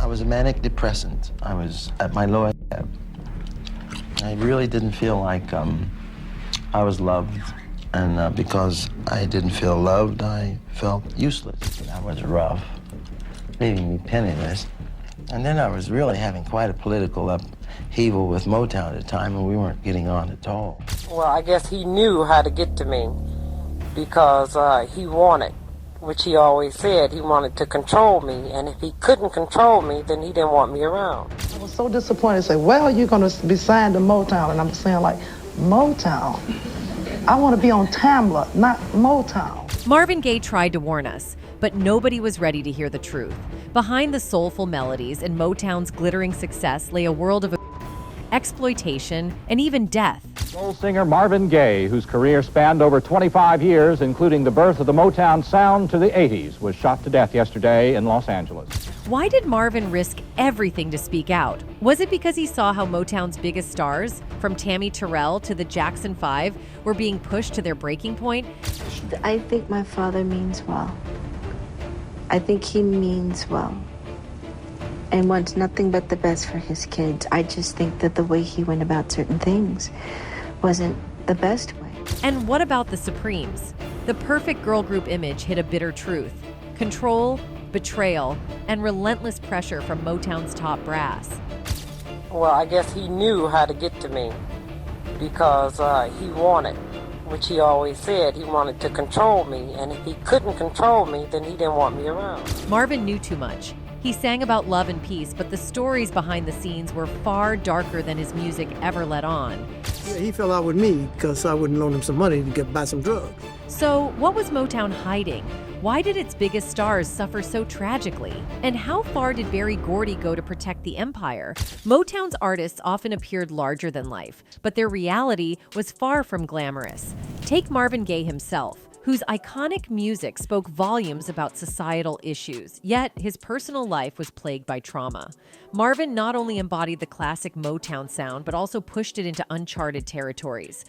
was a manic depressant. I was at my lowest ebb. I really didn't feel like I was loved, and because I didn't feel loved, I felt useless. That was rough, leaving me penniless. And then I was really having quite a political upheaval with Motown at the time, and we weren't getting on at all. Well, I guess he knew how to get to me because he wanted, which he always said, he wanted to control me, and if he couldn't control me, then he didn't want me around. I was so disappointed. They say, well, you're going to be signed to Motown, and I'm saying, like, Motown? I want to be on Tamla, not Motown. Marvin Gaye tried to warn us, but nobody was ready to hear the truth. Behind the soulful melodies and Motown's glittering success lay a world of exploitation and even death. Soul singer Marvin Gaye, whose career spanned over 25 years, including the birth of the Motown sound to the 80s, was shot to death yesterday in Los Angeles. Why did Marvin risk everything to speak out? Was it because he saw how Motown's biggest stars, from Tammi Terrell to the Jackson 5, were being pushed to their breaking point? I think my father means well. I think he means well and wants nothing but the best for his kids. I just think that the way he went about certain things wasn't the best way. And what about the Supremes? The perfect girl group image hid a bitter truth: control, betrayal, and relentless pressure from Motown's top brass. Well, I guess he knew how to get to me because he wanted, which he always said, he wanted to control me, and if he couldn't control me, then he didn't want me around. Marvin knew too much. He sang about love and peace, but the stories behind the scenes were far darker than his music ever let on. Yeah, he fell out with me because I wouldn't loan him some money to buy some drugs. So, what was Motown hiding? Why did its biggest stars suffer so tragically? And how far did Berry Gordy go to protect the empire? Motown's artists often appeared larger than life, but their reality was far from glamorous. Take Marvin Gaye himself, whose iconic music spoke volumes about societal issues, yet his personal life was plagued by trauma. Marvin not only embodied the classic Motown sound, but also pushed it into uncharted territories.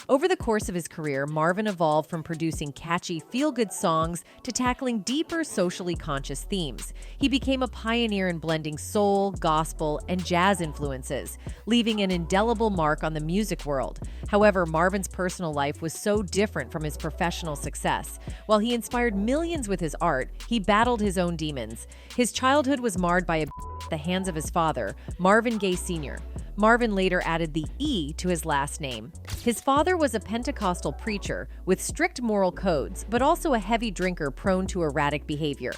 Over the course of his career, Marvin evolved from producing catchy, feel-good songs to tackling deeper, socially conscious themes. He became a pioneer in blending soul, gospel, and jazz influences, leaving an indelible mark on the music world. However, Marvin's personal life was so different from his professional success. While he inspired millions with his art, he battled his own demons. His childhood was marred by at the hands of his father, Marvin Gaye Sr. Marvin later added the E to his last name. His father was a Pentecostal preacher with strict moral codes, but also a heavy drinker prone to erratic behavior.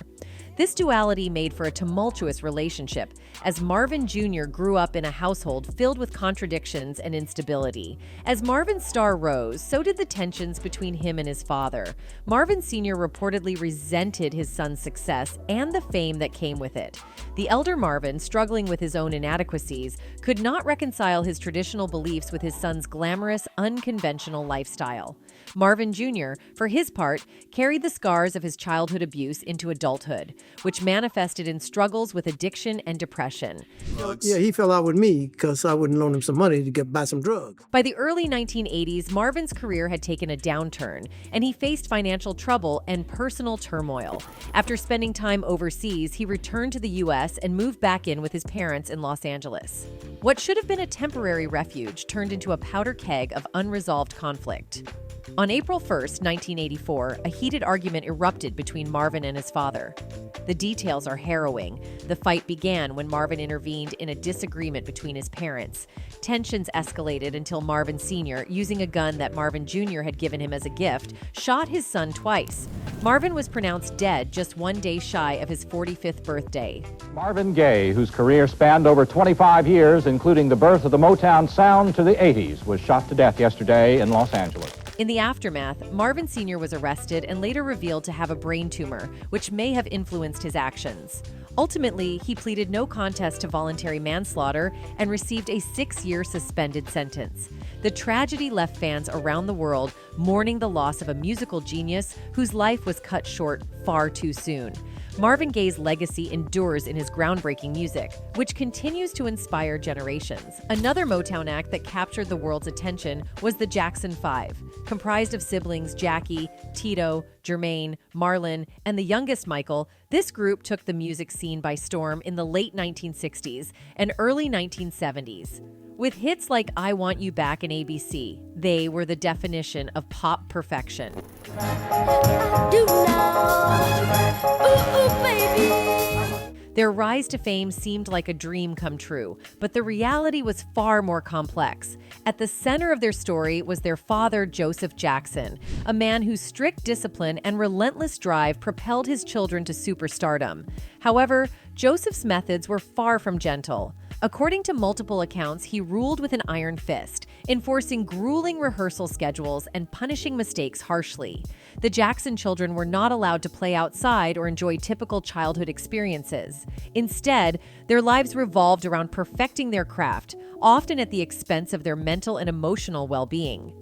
This duality made for a tumultuous relationship, as Marvin Jr. grew up in a household filled with contradictions and instability. As Marvin's star rose, so did the tensions between him and his father. Marvin Sr. reportedly resented his son's success and the fame that came with it. The elder Marvin, struggling with his own inadequacies, could not reconcile his traditional beliefs with his son's glamorous, unconventional lifestyle. Marvin Jr., for his part, carried the scars of his childhood abuse into adulthood, which manifested in struggles with addiction and depression. Yeah, he fell out with me because I wouldn't loan him some money to buy some drugs. By the early 1980s, Marvin's career had taken a downturn, and he faced financial trouble and personal turmoil. After spending time overseas, he returned to the U.S. and moved back in with his parents in Los Angeles. What should have been a temporary refuge turned into a powder keg of unresolved conflict. On April 1st, 1984, a heated argument erupted between Marvin and his father. The details are harrowing. The fight began when Marvin intervened in a disagreement between his parents. Tensions escalated until Marvin Sr., using a gun that Marvin Jr. had given him as a gift, shot his son twice. Marvin was pronounced dead just one day shy of his 45th birthday. Marvin Gaye, whose career spanned over 25 years, including the birth of the Motown sound to the 80s, was shot to death yesterday in Los Angeles. In the aftermath, Marvin Sr. was arrested and later revealed to have a brain tumor, which may have influenced his actions. Ultimately, he pleaded no contest to voluntary manslaughter and received a 6-year suspended sentence. The tragedy left fans around the world mourning the loss of a musical genius whose life was cut short far too soon. Marvin Gaye's legacy endures in his groundbreaking music, which continues to inspire generations. Another Motown act that captured the world's attention was the Jackson 5. Comprised of siblings Jackie, Tito, Jermaine, Marlon, and the youngest Michael, this group took the music scene by storm in the late 1960s and early 1970s. With hits like I Want You Back and ABC, they were the definition of pop perfection. Their rise to fame seemed like a dream come true, but the reality was far more complex. At the center of their story was their father, Joseph Jackson, a man whose strict discipline and relentless drive propelled his children to superstardom. However, Joseph's methods were far from gentle. According to multiple accounts, he ruled with an iron fist, enforcing grueling rehearsal schedules and punishing mistakes harshly. The Jackson children were not allowed to play outside or enjoy typical childhood experiences. Instead, their lives revolved around perfecting their craft, often at the expense of their mental and emotional well-being.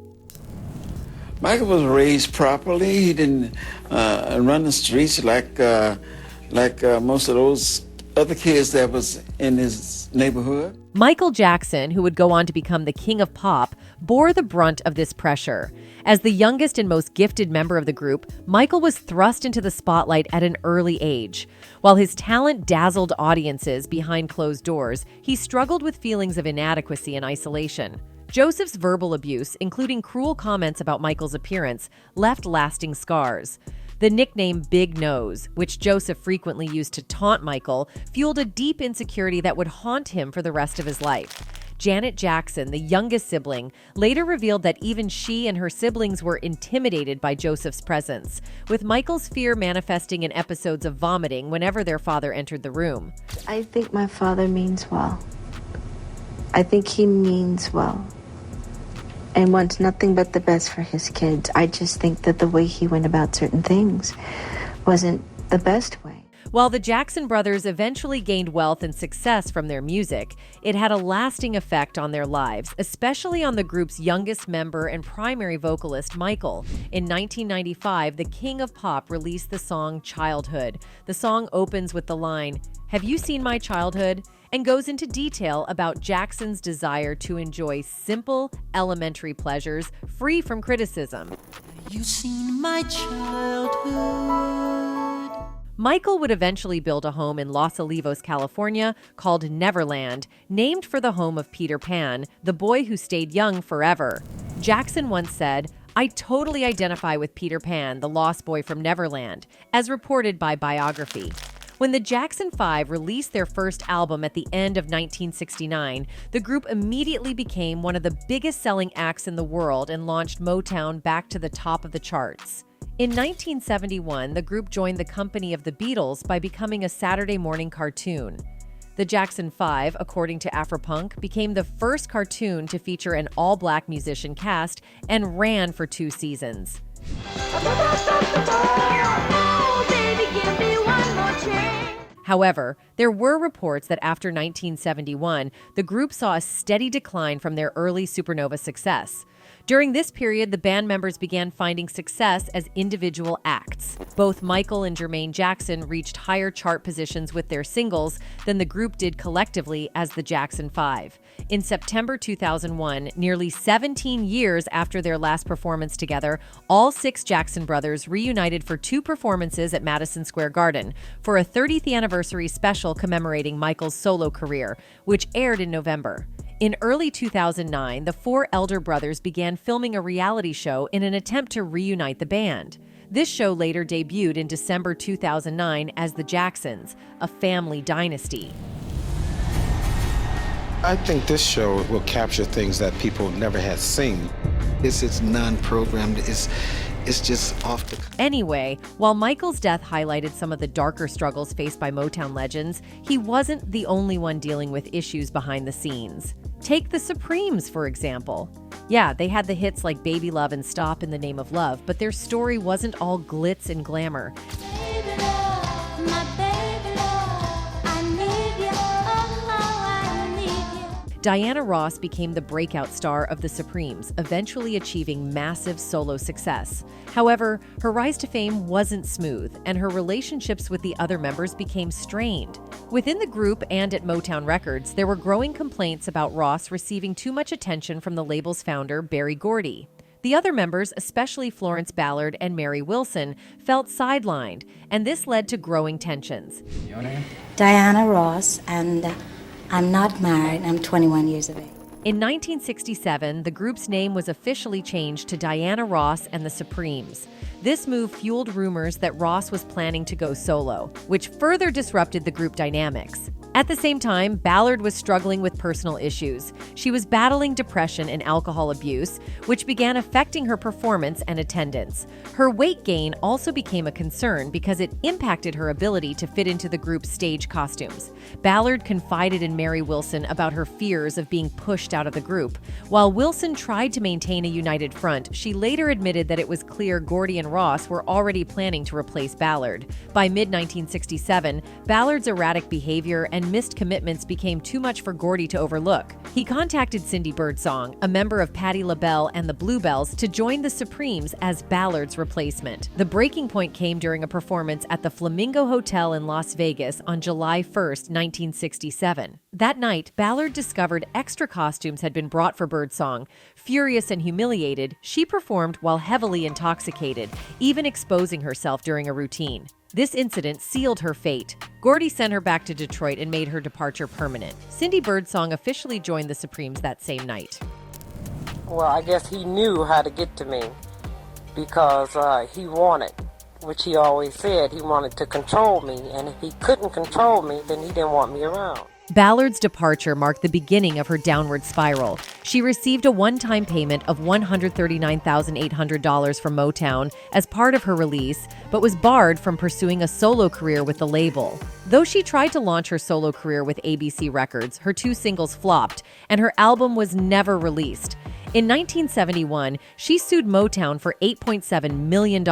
Michael was raised properly. He didn't run the streets like most of those other kids that was in his neighborhood. Michael Jackson, who would go on to become the king of pop, bore the brunt of this pressure. As the youngest and most gifted member of the group, Michael was thrust into the spotlight at an early age. While his talent dazzled audiences behind closed doors, he struggled with feelings of inadequacy and isolation. Joseph's verbal abuse, including cruel comments about Michael's appearance, left lasting scars. The nickname Big Nose, which Joseph frequently used to taunt Michael, fueled a deep insecurity that would haunt him for the rest of his life. Janet Jackson, the youngest sibling, later revealed that even she and her siblings were intimidated by Joseph's presence, with Michael's fear manifesting in episodes of vomiting whenever their father entered the room. I think my father means well. I think he means well and wants nothing but the best for his kids. I just think that the way he went about certain things wasn't the best way. While the Jackson brothers eventually gained wealth and success from their music, it had a lasting effect on their lives, especially on the group's youngest member and primary vocalist, Michael. In 1995, the king of pop released the song Childhood. The song opens with the line, "Have you seen my childhood?" and goes into detail about Jackson's desire to enjoy simple, elementary pleasures free from criticism. You seen my childhood. Michael would eventually build a home in Los Olivos, California, called Neverland, named for the home of Peter Pan, the boy who stayed young forever. Jackson once said, "I totally identify with Peter Pan, the lost boy from Neverland," as reported by Biography. When the Jackson 5 released their first album at the end of 1969, the group immediately became one of the biggest-selling acts in the world and launched Motown back to the top of the charts. In 1971, the group joined the company of the Beatles by becoming a Saturday morning cartoon. The Jackson 5, according to Afropunk, became the first cartoon to feature an all-black musician cast and ran for 2 seasons. However, there were reports that after 1971, the group saw a steady decline from their early supernova success. During this period, the band members began finding success as individual acts. Both Michael and Jermaine Jackson reached higher chart positions with their singles than the group did collectively as the Jackson 5. In September 2001, nearly 17 years after their last performance together, all 6 Jackson brothers reunited for 2 performances at Madison Square Garden for a 30th anniversary special commemorating Michael's solo career, which aired in November. In early 2009, the 4 elder brothers began filming a reality show in an attempt to reunite the band. This show later debuted in December 2009 as The Jacksons, a family dynasty. I think this show will capture things that people never had seen. It's non-programmed. It's just off the... Anyway, while Michael's death highlighted some of the darker struggles faced by Motown legends, he wasn't the only one dealing with issues behind the scenes. Take the Supremes, for example. Yeah, they had the hits like Baby Love and Stop in the Name of Love, but their story wasn't all glitz and glamour. Baby love, my baby love, I need you, oh, I need you. Diana Ross became the breakout star of the Supremes, eventually achieving massive solo success. However, her rise to fame wasn't smooth, and her relationships with the other members became strained. Within the group and at Motown Records, there were growing complaints about Ross receiving too much attention from the label's founder, Berry Gordy. The other members, especially Florence Ballard and Mary Wilson, felt sidelined, and this led to growing tensions. Your name? Diana Ross, and I'm not married. I'm 21 years of age. In 1967, the group's name was officially changed to Diana Ross and the Supremes. This move fueled rumors that Ross was planning to go solo, which further disrupted the group dynamics. At the same time, Ballard was struggling with personal issues. She was battling depression and alcohol abuse, which began affecting her performance and attendance. Her weight gain also became a concern because it impacted her ability to fit into the group's stage costumes. Ballard confided in Mary Wilson about her fears of being pushed out of the group. While Wilson tried to maintain a united front, she later admitted that it was clear Gordy and Ross were already planning to replace Ballard. By mid-1967, Ballard's erratic behavior and missed commitments became too much for Gordy to overlook. He contacted Cindy Birdsong, a member of Patti LaBelle and the Bluebells, to join the Supremes as Ballard's replacement. The breaking point came during a performance at the Flamingo Hotel in Las Vegas on July 1st, 1967. That night, Ballard discovered extra costumes had been brought for Birdsong. Furious and humiliated, she performed while heavily intoxicated, even exposing herself during a routine. This incident sealed her fate. Gordy sent her back to Detroit and made her departure permanent. Cindy Birdsong officially joined the Supremes that same night. Well, I guess he knew how to get to me because he wanted, which he always said, he wanted to control me. And if he couldn't control me, then he didn't want me around. Ballard's departure marked the beginning of her downward spiral. She received a one-time payment of $139,800 from Motown as part of her release, but was barred from pursuing a solo career with the label. Though she tried to launch her solo career with ABC Records, her 2 singles flopped, and her album was never released. In 1971, she sued Motown for $8.7 million,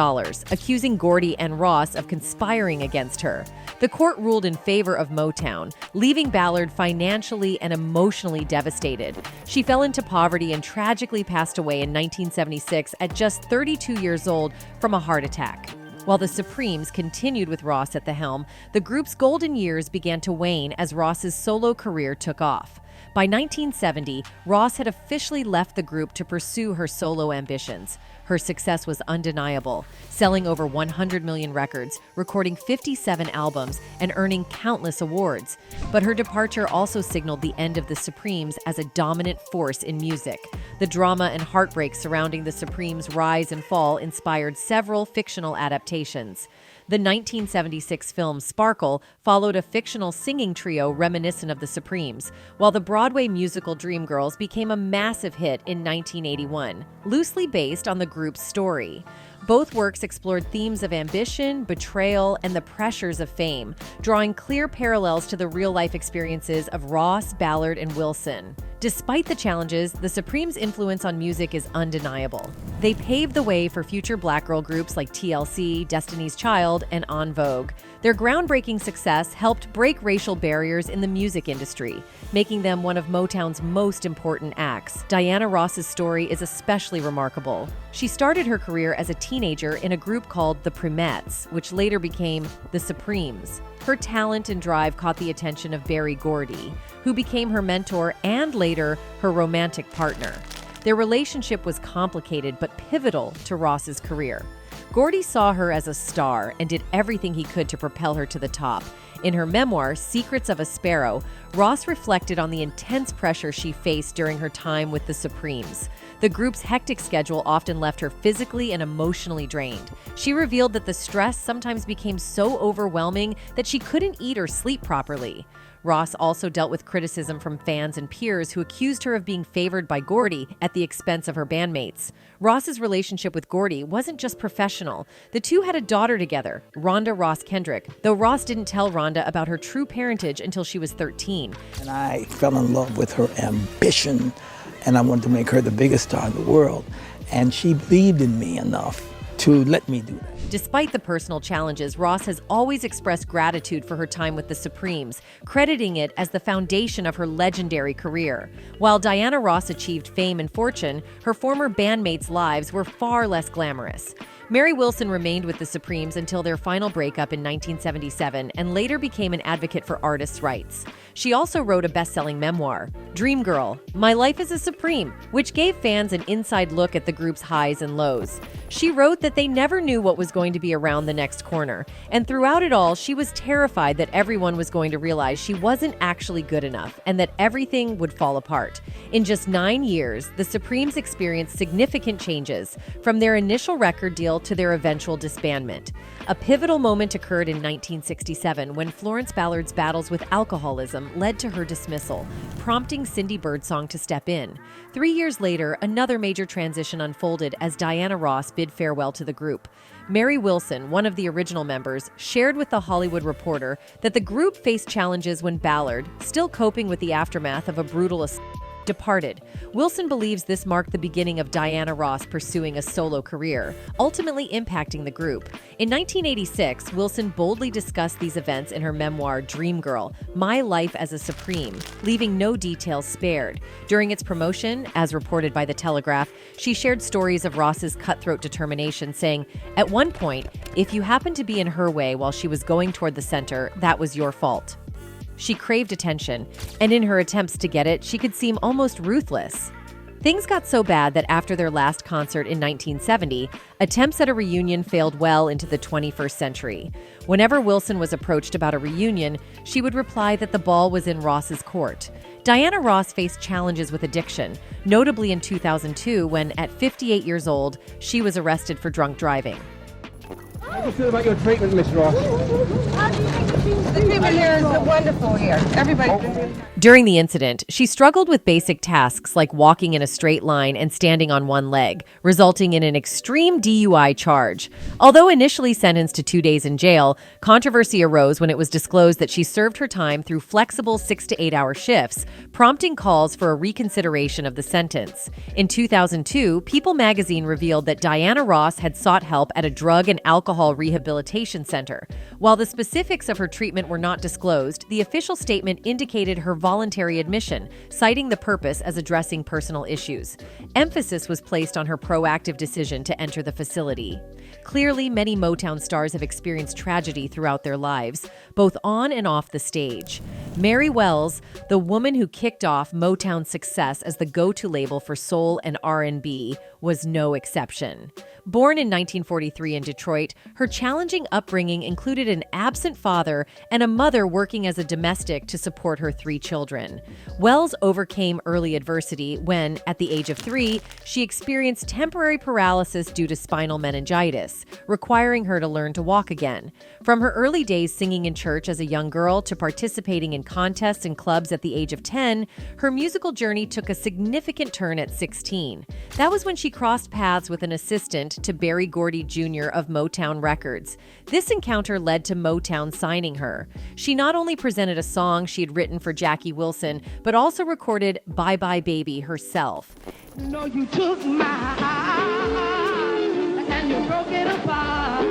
accusing Gordy and Ross of conspiring against her. The court ruled in favor of Motown, leaving Ballard financially and emotionally devastated. She fell into poverty and tragically passed away in 1976 at just 32 years old from a heart attack. While the Supremes continued with Ross at the helm, the group's golden years began to wane as Ross's solo career took off. By 1970, Ross had officially left the group to pursue her solo ambitions. Her success was undeniable, selling over 100 million records, recording 57 albums, and earning countless awards. But her departure also signaled the end of the Supremes as a dominant force in music. The drama and heartbreak surrounding the Supremes' rise and fall inspired several fictional adaptations. The 1976 film Sparkle followed a fictional singing trio reminiscent of the Supremes, while the Broadway musical Dreamgirls became a massive hit in 1981, loosely based on the group's story. Both works explored themes of ambition, betrayal, and the pressures of fame, drawing clear parallels to the real-life experiences of Ross, Ballard, and Wilson. Despite the challenges, the Supremes' influence on music is undeniable. They paved the way for future black girl groups like TLC, Destiny's Child, and En Vogue. Their groundbreaking success helped break racial barriers in the music industry, making them one of Motown's most important acts. Diana Ross's story is especially remarkable. She started her career as a teenager in a group called the Primettes, which later became the Supremes. Her talent and drive caught the attention of Berry Gordy, who became her mentor and later her romantic partner. Their relationship was complicated but pivotal to Ross's career. Gordy saw her as a star and did everything he could to propel her to the top. In her memoir, Secrets of a Sparrow, Ross reflected on the intense pressure she faced during her time with the Supremes. The group's hectic schedule often left her physically and emotionally drained. She revealed that the stress sometimes became so overwhelming that she couldn't eat or sleep properly. Ross also dealt with criticism from fans and peers who accused her of being favored by Gordy at the expense of her bandmates. Ross's relationship with Gordy wasn't just professional. The two had a daughter together, Rhonda Ross Kendrick, though Ross didn't tell Rhonda about her true parentage until she was 13. And I fell in love with her ambition, and I wanted to make her the biggest star in the world. And she believed in me enough to let me do that. Despite the personal challenges, Ross has always expressed gratitude for her time with the Supremes, crediting it as the foundation of her legendary career. While Diana Ross achieved fame and fortune, her former bandmates' lives were far less glamorous. Mary Wilson remained with the Supremes until their final breakup in 1977 and later became an advocate for artists' rights. She also wrote a best-selling memoir, Dream Girl, My Life as a Supreme, which gave fans an inside look at the group's highs and lows. She wrote that they never knew what was going to be around the next corner, and throughout it all, she was terrified that everyone was going to realize she wasn't actually good enough and that everything would fall apart. In just 9 years, the Supremes experienced significant changes, from their initial record deal to their eventual disbandment. A pivotal moment occurred in 1967 when Florence Ballard's battles with alcoholism led to her dismissal, prompting Cindy Birdsong to step in. 3 years later, another major transition unfolded as Diana Ross bid farewell to the group. Mary Wilson, one of the original members, shared with The Hollywood Reporter that the group faced challenges when Ballard, still coping with the aftermath of a brutal assault, departed. Wilson believes this marked the beginning of Diana Ross pursuing a solo career, ultimately impacting the group. In 1986, Wilson boldly discussed these events in her memoir, Dream Girl, My Life as a Supreme, leaving no details spared. During its promotion, as reported by The Telegraph, she shared stories of Ross's cutthroat determination, saying, "At one point, if you happened to be in her way while she was going toward the center, that was your fault." She craved attention, and in her attempts to get it, she could seem almost ruthless. Things got so bad that after their last concert in 1970, attempts at a reunion failed well into the 21st century. Whenever Wilson was approached about a reunion, she would reply that the ball was in Ross's court. Diana Ross faced challenges with addiction, notably in 2002 when, at 58 years old, she was arrested for drunk driving. How do you feel about your treatment, Miss Ross? The treatment here is wonderful here. Everybody's been doing. During the incident, she struggled with basic tasks like walking in a straight line and standing on one leg, resulting in an extreme DUI charge. Although initially sentenced to 2 days in jail, controversy arose when it was disclosed that she served her time through flexible 6 to 8 hour shifts, prompting calls for a reconsideration of the sentence. In 2002, People magazine revealed that Diana Ross had sought help at a drug and alcohol rehabilitation center. While the specifics of her treatment were not disclosed, the official statement indicated her voluntary admission, citing the purpose as addressing personal issues. Emphasis was placed on her proactive decision to enter the facility. Clearly, many Motown stars have experienced tragedy throughout their lives, both on and off the stage. Mary Wells, the woman who kicked off Motown's success as the go-to label for soul and R&B, was no exception. Born in 1943 in Detroit, her challenging upbringing included an absent father and a mother working as a domestic to support her 3 children. Wells overcame early adversity when, at the age of 3, she experienced temporary paralysis due to spinal meningitis, requiring her to learn to walk again. From her early days singing in church as a young girl to participating in contests and clubs at the age of 10, her musical journey took a significant turn at 16. That was when she crossed paths with an assistant to Berry Gordy Jr. of Motown Records. This encounter led to Motown signing her. She not only presented a song she had written for Jackie Wilson, but also recorded Bye Bye Baby herself. No, you took my heart and you broke it apart.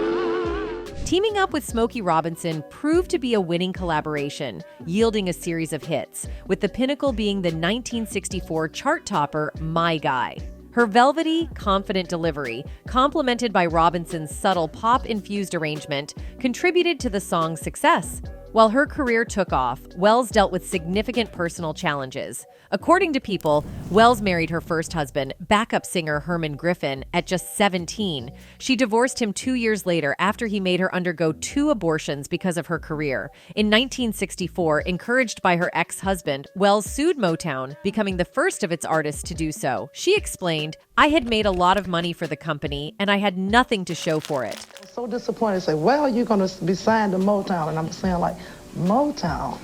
Teaming up with Smokey Robinson proved to be a winning collaboration, yielding a series of hits, with the pinnacle being the 1964 chart topper, My Guy. Her velvety, confident delivery, complemented by Robinson's subtle pop-infused arrangement, contributed to the song's success. While her career took off, Wells dealt with significant personal challenges. According to People, Wells married her first husband, backup singer Herman Griffin, at just 17. She divorced him 2 years later after he made her undergo 2 abortions because of her career. In 1964, encouraged by her ex-husband, Wells sued Motown, becoming the first of its artists to do so. She explained, "I had made a lot of money for the company, and I had nothing to show for it." I was so disappointed. They say, well, you're going to be signed to Motown. And I'm saying, like, Motown?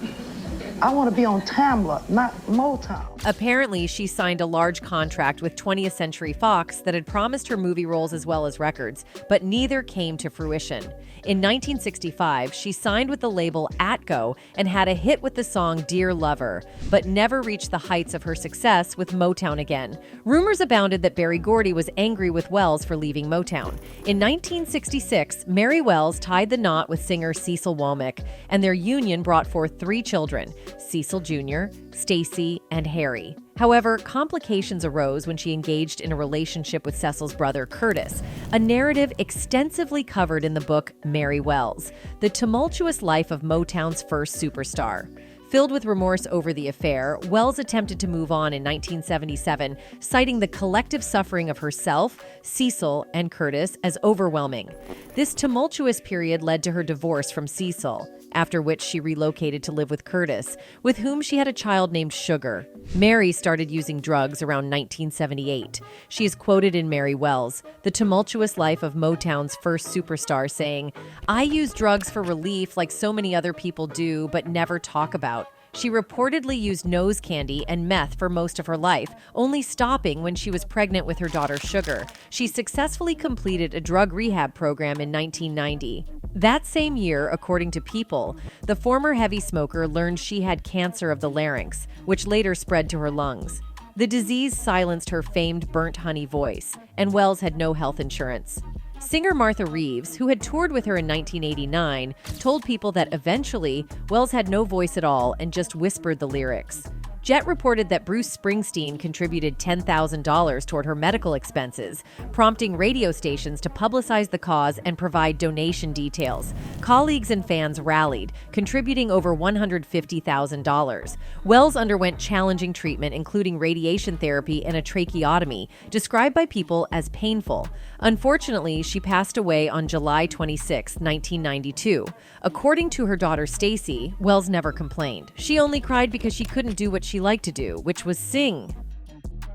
I want to be on Tamla, not Motown. Apparently, she signed a large contract with 20th Century Fox that had promised her movie roles as well as records, but neither came to fruition. In 1965, she signed with the label Atco and had a hit with the song Dear Lover, but never reached the heights of her success with Motown again. Rumors abounded that Berry Gordy was angry with Wells for leaving Motown. In 1966, Mary Wells tied the knot with singer Cecil Womack, and their union brought forth 3 children. Cecil Jr., Stacy, and Harry. However, complications arose when she engaged in a relationship with Cecil's brother Curtis, a narrative extensively covered in the book Mary Wells, The Tumultuous Life of Motown's First Superstar. Filled with remorse over the affair, Wells attempted to move on in 1977, citing the collective suffering of herself, Cecil, and Curtis as overwhelming. This tumultuous period led to her divorce from Cecil, after which she relocated to live with Curtis, with whom she had a child named Sugar. Mary started using drugs around 1978. She is quoted in Mary Wells, The Tumultuous Life of Motown's First Superstar, saying, "I use drugs for relief like so many other people do, but never talk about. She reportedly used nose candy and meth for most of her life, only stopping when she was pregnant with her daughter Sugar. She successfully completed a drug rehab program in 1990. That same year, according to People, the former heavy smoker learned she had cancer of the larynx, which later spread to her lungs. The disease silenced her famed burnt honey voice, and Wells had no health insurance. Singer Martha Reeves, who had toured with her in 1989, told People that eventually, Wells had no voice at all and just whispered the lyrics. Jet reported that Bruce Springsteen contributed $10,000 toward her medical expenses, prompting radio stations to publicize the cause and provide donation details. Colleagues and fans rallied, contributing over $150,000. Wells underwent challenging treatment, including radiation therapy and a tracheotomy, described by People as painful. Unfortunately, she passed away on July 26, 1992. According to her daughter Stacy, Wells never complained. She only cried because she couldn't do what she liked to do, which was sing.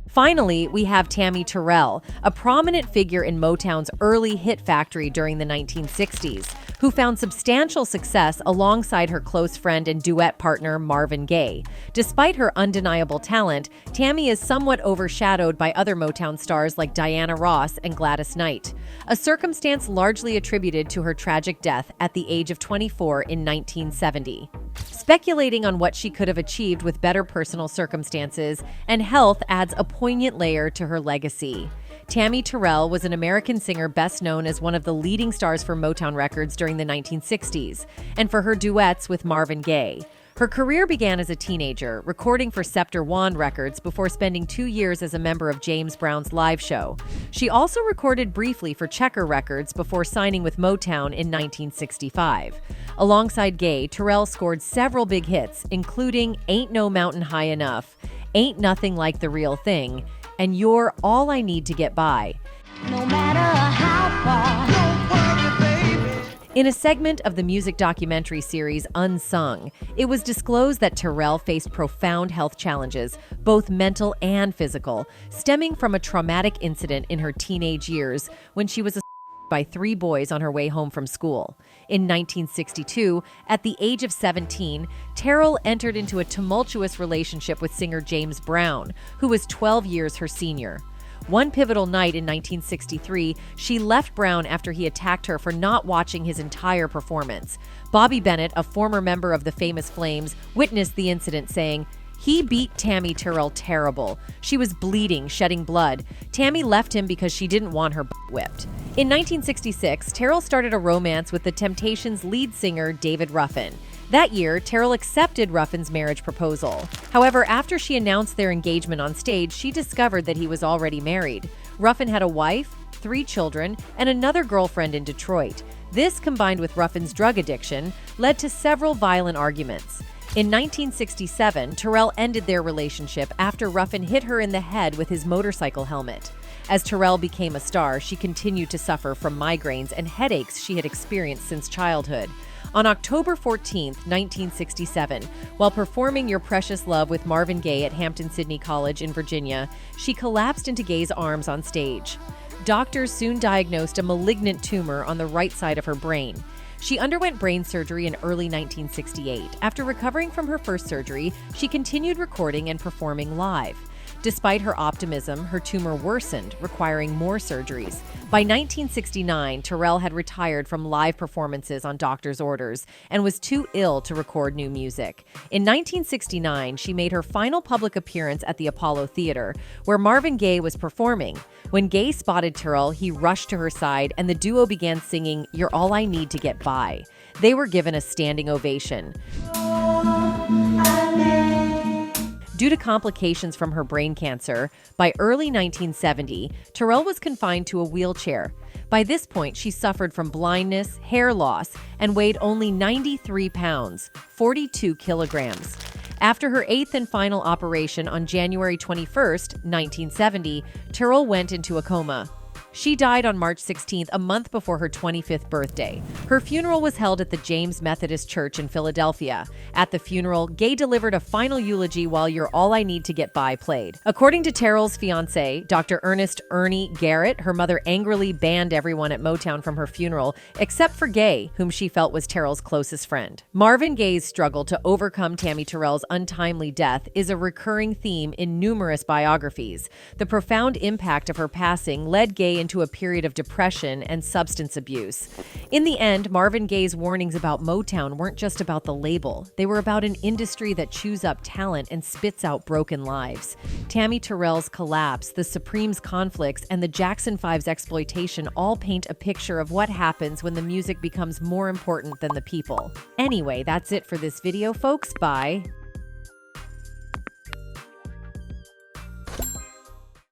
Finally, we have Tammi Terrell, a prominent figure in Motown's early hit factory during the 1960s, who found substantial success alongside her close friend and duet partner Marvin Gaye. Despite her undeniable talent, Tammi is somewhat overshadowed by other Motown stars like Diana Ross and Gladys Knight, a circumstance largely attributed to her tragic death at the age of 24 in 1970. Speculating on what she could have achieved with better personal circumstances and health adds a poignant layer to her legacy. Tammi Terrell was an American singer best known as one of the leading stars for Motown Records during the 1960s, and for her duets with Marvin Gaye. Her career began as a teenager, recording for Scepter Wand Records before spending 2 years as a member of James Brown's live show. She also recorded briefly for Checker Records before signing with Motown in 1965. Alongside Gaye, Terrell scored several big hits, including Ain't No Mountain High Enough, Ain't Nothing Like the Real Thing, and You're All I Need to Get By. No matter how far. In a segment of the music documentary series Unsung, it was disclosed that Terrell faced profound health challenges, both mental and physical, stemming from a traumatic incident in her teenage years when she was assaulted by 3 boys on her way home from school. In 1962, at the age of 17, Terrell entered into a tumultuous relationship with singer James Brown, who was 12 years her senior. One pivotal night in 1963, she left Brown after he attacked her for not watching his entire performance. Bobby Bennett, a former member of the Famous Flames, witnessed the incident, saying, "He beat Tammi Terrell terrible. She was bleeding, shedding blood. Tammi left him because she didn't want her butt whipped." In 1966, Terrell started a romance with the Temptations' lead singer, David Ruffin. That year, Terrell accepted Ruffin's marriage proposal. However, after she announced their engagement on stage, she discovered that he was already married. Ruffin had a wife, 3 children, and another girlfriend in Detroit. This, combined with Ruffin's drug addiction, led to several violent arguments. In 1967, Terrell ended their relationship after Ruffin hit her in the head with his motorcycle helmet. As Terrell became a star, she continued to suffer from migraines and headaches she had experienced since childhood. On October 14, 1967, while performing Your Precious Love with Marvin Gaye at Hampton-Sydney College in Virginia, she collapsed into Gaye's arms on stage. Doctors soon diagnosed a malignant tumor on the right side of her brain. She underwent brain surgery in early 1968. After recovering from her first surgery, she continued recording and performing live. Despite her optimism, her tumor worsened, requiring more surgeries. By 1969, Terrell had retired from live performances on doctor's orders and was too ill to record new music. In 1969, she made her final public appearance at the Apollo Theater, where Marvin Gaye was performing. When Gaye spotted Terrell, he rushed to her side and the duo began singing You're All I Need to Get By. They were given a standing ovation. Due to complications from her brain cancer, by early 1970, Terrell was confined to a wheelchair. By this point, she suffered from blindness, hair loss, and weighed only 93 pounds, 42 kilograms. After her 8th and final operation on January 21, 1970, Terrell went into a coma. She died on March 16th, a month before her 25th birthday. Her funeral was held at the James Methodist Church in Philadelphia. At the funeral, Gaye delivered a final eulogy while You're All I Need to Get By played. According to Terrell's fiancé, Dr. Ernest Ernie Garrett, her mother angrily banned everyone at Motown from her funeral, except for Gaye, whom she felt was Terrell's closest friend. Marvin Gaye's struggle to overcome Tammi Terrell's untimely death is a recurring theme in numerous biographies. The profound impact of her passing led Gaye into a period of depression and substance abuse. In the end, Marvin Gaye's warnings about Motown weren't just about the label. They were about an industry that chews up talent and spits out broken lives. Tammi Terrell's collapse, the Supremes' conflicts, and the Jackson 5's exploitation all paint a picture of what happens when the music becomes more important than the people. Anyway, that's it for this video, folks. Bye.